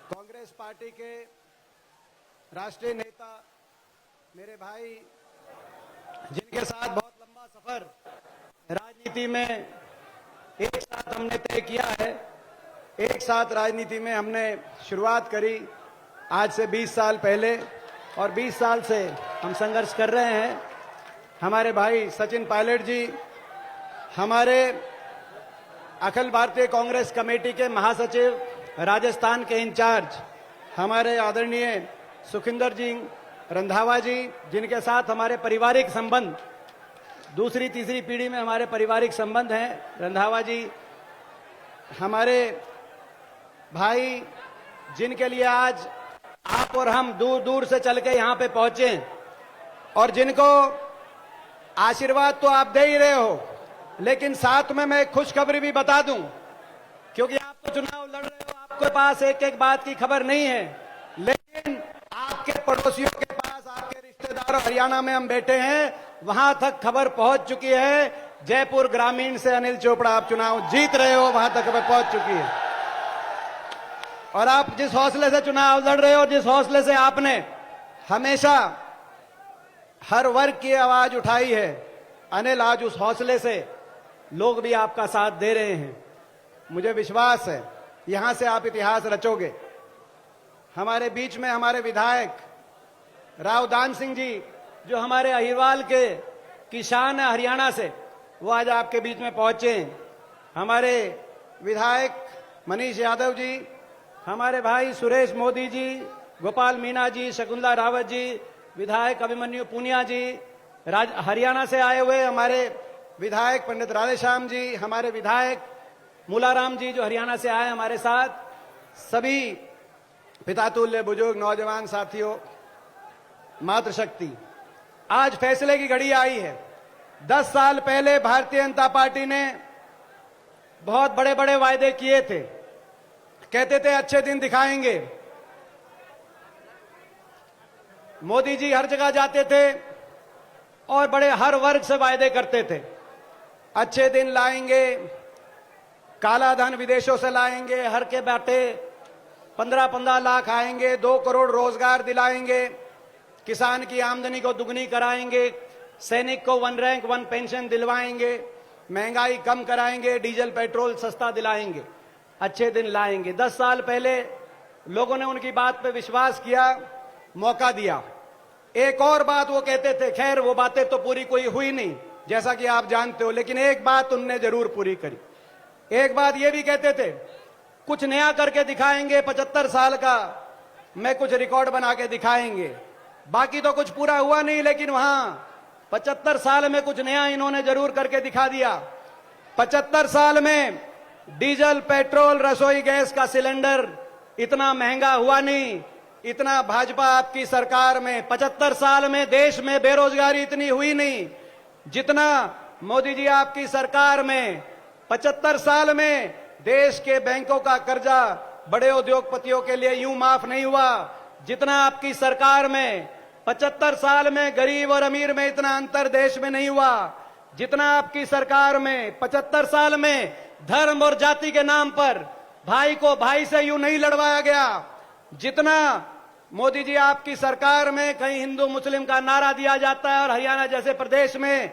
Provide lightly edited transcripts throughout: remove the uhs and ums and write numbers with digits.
Congress party के राष्ट्रीय नेता, मेरे भाई, जिनके साथ बहुत लंबा सफर राजनीति में एक साथ हमने तय किया है, एक साथ राजनीति में हमने शुरुआत करी आज से 20 साल पहले, और 20 साल से हम संघर्ष कर रहे हैं। हमारे भाई सचिन पायलट जी, हमारे अखिल भारतीय कांग्रेस कमेटी के महासचिव, राजस्थान के इंचार्ज, हमारे आदरणीय सुखिंदर जी रंधावा जी, जिनके साथ हमारे पारिवारिक संबंध दूसरी तीसरी पीढ़ी में हमारे पारिवारिक संबंध हैं। रंधावा जी हमारे भाई, जिनके लिए आज आप और हम दूर दूर से चल के यहां पे पहुंचे, और जिनको आशीर्वाद तो आप दे ही रहे हो, लेकिन साथ में मैं खुशखबरी भी बता दूं, क्योंकि आप तो चुनाव लड़ रहे हो, आपके पास एक एक बात की खबर नहीं है, लेकिन आपके पड़ोसियों के पास, आपके रिश्तेदारों, हरियाणा में हम बैठे हैं, वहां तक खबर पहुंच चुकी है। जयपुर ग्रामीण से अनिल चोपड़ा आप चुनाव जीत रहे हो, वहां तक खबर पहुंच चुकी है। और आप जिस हौसले से चुनाव लड़ रहे हो, जिस हौसले से आपने हमेशा हर वर्ग की आवाज उठाई है, अनिल, आज उस हौसले से लोग भी आपका साथ दे रहे हैं। मुझे विश्वास है यहां से आप इतिहास रचोगे। हमारे बीच में हमारे विधायक राव दान सिंह जी, जो हमारे अहिरवाल के किसान है हरियाणा से, वो आज आपके बीच में पहुंचे। हमारे विधायक मनीष यादव जी, हमारे भाई सुरेश मोदी जी, गोपाल मीणा जी, शकुंतला रावत जी, विधायक अभिमन्यु पूनिया जी, हरियाणा से आए हुए हमारे विधायक पंडित राधेश्याम जी, हमारे विधायक मूलाराम जी, जो हरियाणा से आए हमारे साथ, सभी पितातुल्य बुजुर्ग नौजवान साथियों, मातृशक्ति, आज फैसले की घड़ी आई है। 10 साल पहले भारतीय जनता पार्टी ने बहुत बड़े बड़े वायदे किए थे, कहते थे अच्छे दिन दिखाएंगे। मोदी जी हर जगह जाते थे और बड़े हर वर्ग से वायदे करते थे, अच्छे दिन लाएंगे, काला धन विदेशों से लाएंगे, हर के बाटे 15-15 लाख आएंगे, 2 करोड़ रोजगार दिलाएंगे, किसान की आमदनी को दुगनी कराएंगे, सैनिक को 1 रैंक 1 पेंशन दिलवाएंगे, महंगाई कम कराएंगे, डीजल पेट्रोल सस्ता दिलाएंगे, अच्छे दिन लाएंगे। 10 साल पहले लोगों ने उनकी बात पे विश्वास किया, मौका दिया। एक और बात वो कहते थे, खैर वो बातें तो पूरी कोई हुई नहीं जैसा कि आप जानते हो, लेकिन एक बात उनने जरूर पूरी करी। एक बात ये भी कहते थे, कुछ नया करके दिखाएंगे, 75 साल का मैं कुछ रिकॉर्ड बना के दिखाएंगे। बाकी तो कुछ पूरा हुआ नहीं, लेकिन वहां 75 साल में कुछ नया इन्होंने जरूर करके दिखा दिया। 75 साल में डीजल पेट्रोल रसोई गैस का सिलेंडर इतना महंगा हुआ नहीं, इतना भाजपा आपकी सरकार में 75 साल में देश में बेरोजगारी इतनी हुई नहीं जितना मोदी जी आपकी सरकार में। 75 साल में देश के बैंकों का कर्जा बड़े उद्योगपतियों के लिए यूं माफ नहीं हुआ जितना आपकी सरकार में। 75 साल में गरीब और अमीर में इतना अंतर देश में नहीं हुआ जितना आपकी सरकार में। 75 साल में धर्म और जाति के नाम पर भाई को भाई से यूं नहीं लड़वाया गया जितना मोदी जी आपकी सरकार में। कहीं हिंदू मुस्लिम का नारा दिया जाता है और हरियाणा जैसे प्रदेश में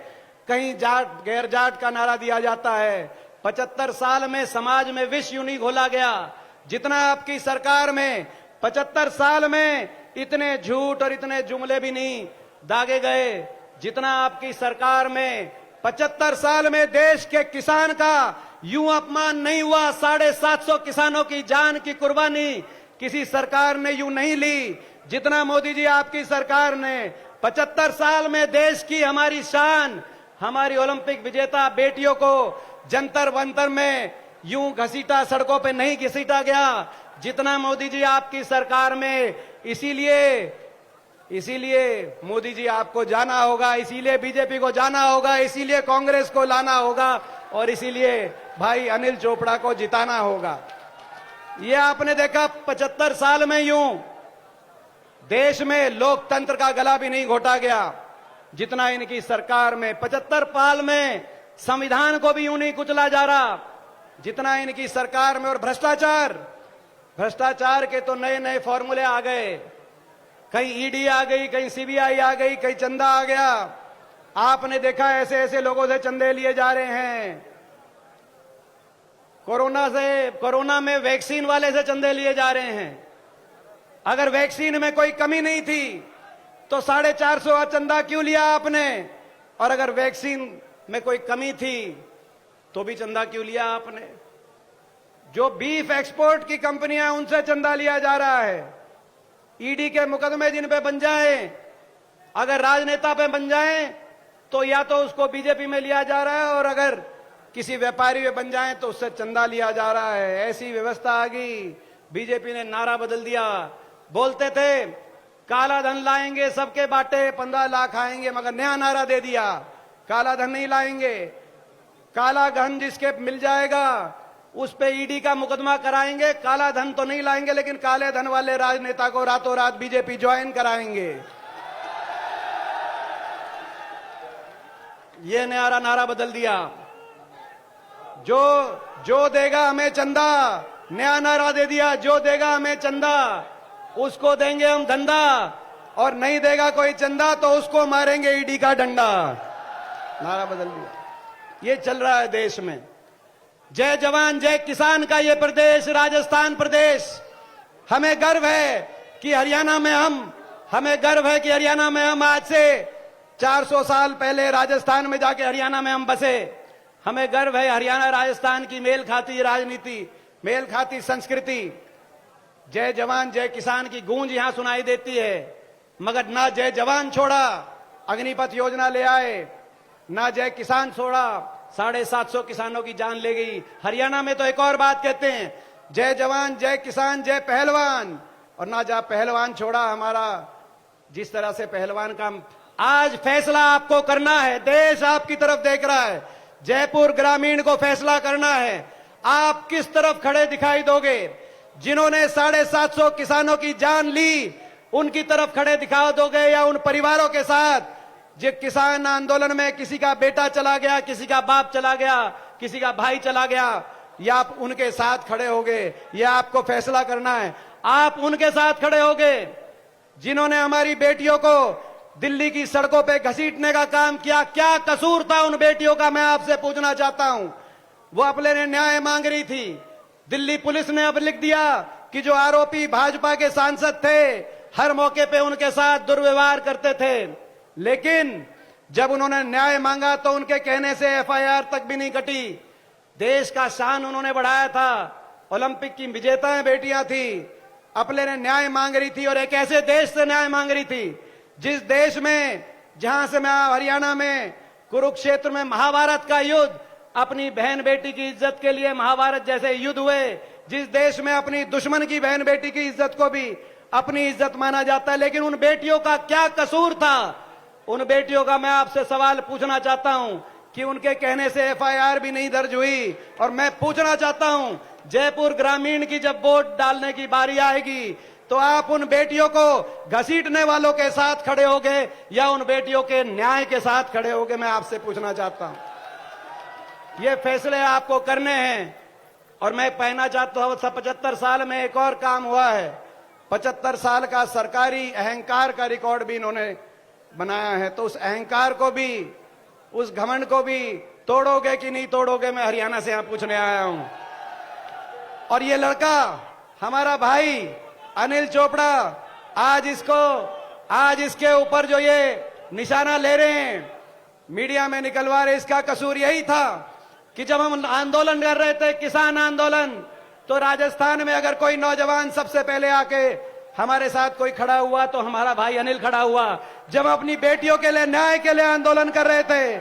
कहीं जाट गैर जाट का नारा दिया जाता है। 75 साल में समाज में विष यूं नहीं घोला गया जितना आपकी सरकार में। 75 साल में इतने झूठ और इतने जुमले भी नहीं दागे गए जितना आपकी सरकार में। 75 साल में देश के किसान का यूं अपमान नहीं हुआ। 750 किसानों की जान की कुर्बानी किसी सरकार ने यूं नहीं ली जितना मोदी जी आपकी सरकार ने। 75 साल में देश की हमारी शान, हमारी ओलंपिक विजेता बेटियों को जंतर मंतर में यूं घसीटा, सड़कों पे नहीं घसीटा गया जितना मोदी जी आपकी सरकार में। इसीलिए मोदी जी आपको जाना होगा, इसीलिए बीजेपी को जाना होगा, इसीलिए कांग्रेस को लाना होगा, और इसीलिए भाई अनिल चोपड़ा को जिताना होगा। ये आपने देखा 75 साल में यूं देश में लोकतंत्र का गला भी नहीं घोटा गया जितना इनकी सरकार में। 75 साल में संविधान को भी यूं नहीं कुचला जा रहा जितना इनकी सरकार में। और भ्रष्टाचार भ्रष्टाचार के तो नए नए फॉर्मूले आ गए, कहीं ईडी आ गई, कहीं सीबीआई आ गई, कहीं चंदा आ गया। आपने देखा ऐसे ऐसे लोगों से चंदे लिए जा रहे हैं। कोरोना में वैक्सीन वाले से चंदे लिए जा रहे हैं। अगर वैक्सीन में कोई कमी नहीं थी तो 450 चंदा क्यों लिया आपने? और अगर वैक्सीन में कोई कमी थी तो भी चंदा क्यों लिया आपने? जो बीफ एक्सपोर्ट की कंपनियां, उनसे चंदा लिया जा रहा है। ईडी के मुकदमे जिन पे बन जाए, अगर राजनेता पे बन जाए तो या तो उसको बीजेपी में लिया जा रहा है, और अगर किसी व्यापारी पे बन जाए तो उससे चंदा लिया जा रहा है। ऐसी व्यवस्था आ गई। बीजेपी ने नारा बदल दिया। बोलते थे काला धन लाएंगे, सबके बाटे 15 लाख आएंगे, मगर नया नारा दे दिया, काला धन नहीं लाएंगे। काला धन जिसके मिल जाएगा उस पे ईडी का मुकदमा कराएंगे। काला धन तो नहीं लाएंगे, लेकिन काले धन वाले राजनेता को रातों रात बीजेपी ज्वाइन कराएंगे। ये नया नारा बदल दिया। जो देगा हमें चंदा, नया नारा दे दिया, जो देगा हमें चंदा उसको देंगे हम धंधा, और नहीं देगा कोई चंदा तो उसको मारेंगे ईडी का डंडा। नारा बदल दिया। ये चल रहा है देश में। जय जवान जय किसान का ये प्रदेश, राजस्थान प्रदेश। हमें गर्व है कि हरियाणा में हम आज से 400 साल पहले राजस्थान में जाके हरियाणा में हम बसे। हमें गर्व है हरियाणा राजस्थान की मेल खाती राजनीति, मेल खाती संस्कृति। जय जवान जय किसान की गूंज यहां सुनाई देती है, मगर ना जय जवान छोड़ा, अग्निपथ योजना ले आए, ना जय किसान छोड़ा, 750 किसानों की जान ले गई। हरियाणा में तो एक और बात कहते हैं, जय जवान जय किसान जय पहलवान, और ना जा पहलवान छोड़ा हमारा। जिस तरह से पहलवान का आज फैसला आपको करना है, देश आपकी तरफ देख रहा है। जयपुर ग्रामीण को फैसला करना है, आप किस तरफ खड़े दिखाई दोगे। जिन्होंने 750 किसानों की जान ली, उनकी तरफ खड़े दिखा दोगे, या उन परिवारों के साथ जो किसान आंदोलन में किसी का बेटा चला गया, किसी का बाप चला गया, किसी का भाई चला गया, या आप उनके साथ खड़े होगे? यह आपको फैसला करना है। आप उनके साथ खड़े होगे जिन्होंने हमारी बेटियों को दिल्ली की सड़कों पे घसीटने का काम किया। क्या कसूर था उन बेटियों का, मैं आपसे पूछना चाहता हूं। वो अपने ने न्याय मांग रही थी। दिल्ली पुलिस ने अब लिख दिया कि जो आरोपी भाजपा के सांसद थे, हर मौके पे उनके साथ दुर्व्यवहार करते थे। लेकिन जब उन्होंने न्याय मांगा तो उनके कहने से एफआईआर तक भी नहीं कटी। देश का शान उन्होंने बढ़ाया था। ओलंपिक की विजेताएं बेटियां थी, अपने ने न्याय मांग रही थी, और एक ऐसे देश से न्याय मांग रही थी जिस देश में, जहां से मैं हरियाणा में कुरुक्षेत्र में महाभारत का युद्ध, अपनी बहन बेटी की इज्जत के लिए महाभारत जैसे युद्ध हुए, जिस देश में अपनी दुश्मन की बहन बेटी की इज्जत को भी अपनी इज्जत माना जाता है। लेकिन उन बेटियों का क्या कसूर था? उन बेटियों का मैं आपसे सवाल पूछना चाहता हूं कि उनके कहने से एफआईआर भी नहीं दर्ज हुई। और मैं पूछना चाहता हूं, जयपुर ग्रामीण की जब वोट डालने की बारी आएगी तो आप उन बेटियों को घसीटने वालों के साथ खड़े होगे या उन बेटियों के न्याय के साथ खड़े होगे? मैं आपसे पूछना चाहता हूं। ये फैसले आपको करने हैं। और मैं कहना चाहता हूं, 75 साल में एक और काम हुआ है। 75 साल का सरकारी अहंकार का रिकॉर्ड भी इन्होंने बनाया है। तो उस अहंकार को भी, उस घमंड को भी तोड़ोगे कि नहीं तोड़ोगे, मैं हरियाणा से यहां पूछने आया हूं। और ये लड़का, हमारा भाई अनिल चोपड़ा, आज इसके ऊपर जो ये निशाना ले रहे हैं, मीडिया में निकलवा रहे, इसका कसूर यही था कि जब हम आंदोलन कर रहे थे, किसान आंदोलन, तो राजस्थान में अगर कोई नौजवान सबसे पहले आके हमारे साथ कोई खड़ा हुआ तो हमारा भाई अनिल खड़ा हुआ। जब अपनी बेटियों के लिए, न्याय के लिए आंदोलन कर रहे थे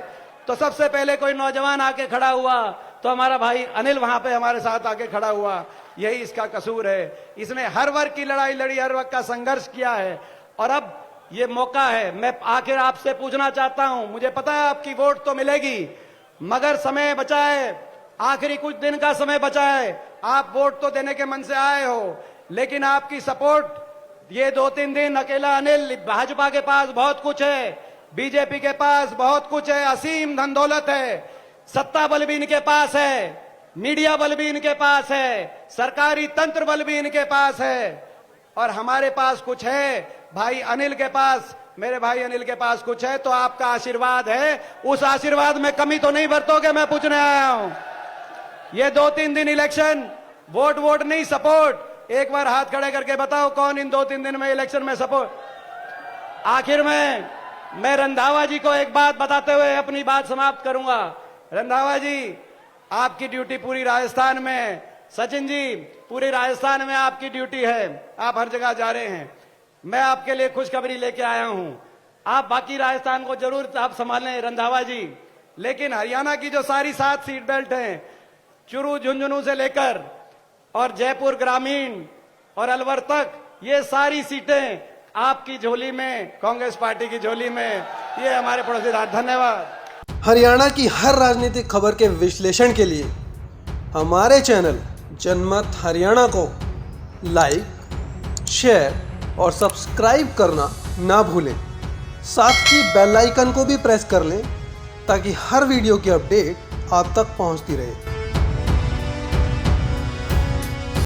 तो सबसे पहले कोई नौजवान आके खड़ा हुआ तो हमारा भाई अनिल वहां पे हमारे साथ आके खड़ा हुआ। यही इसका कसूर है। इसने हर वर्ग की लड़ाई लड़ी, हर वर्ग का संघर्ष किया है। और अब ये मौका है, मैं आखिर आपसे पूछना चाहता हूं, मुझे पता है आपकी वोट तो मिलेगी, मगर समय बचा है, आखिरी कुछ दिन का समय बचा है। आप वोट तो देने के मन से आए हो, लेकिन आपकी सपोर्ट ये 2-3 दिन अकेला अनिल, भाजपा के पास बहुत कुछ है, बीजेपी के पास बहुत कुछ है, असीम धन दौलत है, सत्ता बल भी इनके पास है। मीडिया बल भी इनके पास है, सरकारी तंत्र बल भी इनके पास है, और हमारे पास कुछ है। भाई अनिल के पास, मेरे भाई अनिल के पास कुछ है, तो आपका आशीर्वाद है, उस आशीर्वाद में कमी तो नहीं बरतोगे? मैं पूछने आया हूं। ये 2-3 दिन इलेक्शन, वोट नहीं, सपोर्ट। एक बार हाथ खड़े करके बताओ कौन इन 2-3 दिन में इलेक्शन में सपोर्ट। आखिर में मैं रंधावा जी को एक बात बताते हुए अपनी बात समाप्त करूंगा। रंधावा जी, आपकी ड्यूटी पूरी राजस्थान में है। सचिन जी, पूरे राजस्थान में आपकी ड्यूटी है, आप हर जगह जा रहे हैं। मैं आपके लिए खुशखबरी लेके आया हूं। आप बाकी राजस्थान को जरूर आप संभालें रंधावा जी, लेकिन हरियाणा की जो सारी 7 सीट बेल्ट हैं, चुरू झुंझुनू से लेकर और जयपुर ग्रामीण और अलवर तक, ये सारी सीटें आपकी झोली में, कांग्रेस पार्टी की झोली में। ये हमारे पड़ोसी राज्य। धन्यवाद। हरियाणा की हर राजनीतिक खबर के विश्लेषण के लिए हमारे चैनल जनमत हरियाणा को लाइक, शेयर और सब्सक्राइब करना ना भूलें। साथ ही बेल आइकन को भी प्रेस कर लें ताकि हर वीडियो की अपडेट आप तक पहुंचती रहे।